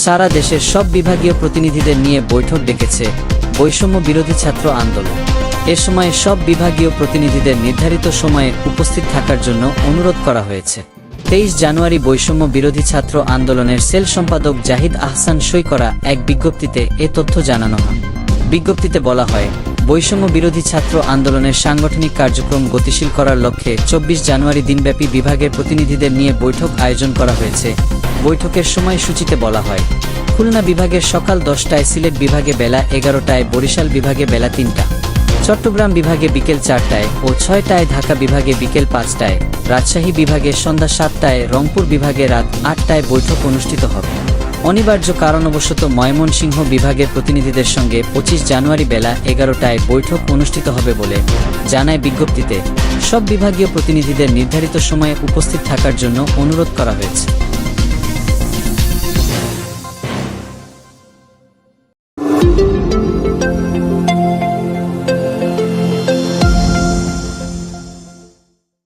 সারা দেশের সব বিভাগীয় প্রতিনিধিদের নিয়ে বৈঠক ডেকেছে বৈষম্য বিরোধী ছাত্র আন্দোলন। এ সময় সব বিভাগীয় প্রতিনিধিদের নির্ধারিত সময়ে উপস্থিত থাকার জন্য অনুরোধ করা হয়েছে। 23 জানুয়ারি বৈষম্য বিরোধী ছাত্র আন্দোলনের সেল সম্পাদক জাহিদ আহসান সই করা এক বিজ্ঞপ্তিতে এ তথ্য জানানো হয়। বিজ্ঞপ্তিতে বলা হয়, বৈষম্য বিরোধী ছাত্র আন্দোলনের সাংগঠনিক কার্যক্রম গতিশীল করার লক্ষ্যে 24 জানুয়ারি দিনব্যাপী বিভাগের প্রতিনিধিদের নিয়ে বৈঠক আয়োজন করা হয়েছে। বৈঠকের সময়সূচিতে বলা হয়, খুলনা বিভাগের সকাল 10টায়, সিলেট বিভাগে বেলা 11টায়, বরিশাল বিভাগে বেলা 3টা, চট্টগ্রাম বিভাগে বিকেল 4টায় ও 6টায়, ঢাকা বিভাগে বিকেল 5টায়, রাজশাহী বিভাগে সন্ধ্যা 7টায়, রংপুর বিভাগে রাত 8টায় বৈঠক অনুষ্ঠিত হবে। অনিবার্য কারণবশত ময়মনসিংহ বিভাগের প্রতিনিধিদের সঙ্গে 25 জানুয়ারি বেলা 11টায় বৈঠক অনুষ্ঠিত হবে বলে জানায় বিজ্ঞপ্তিতে। সব বিভাগীয় প্রতিনিধিদের নির্ধারিত সময়ে উপস্থিত থাকার জন্য অনুরোধ করা হয়েছে।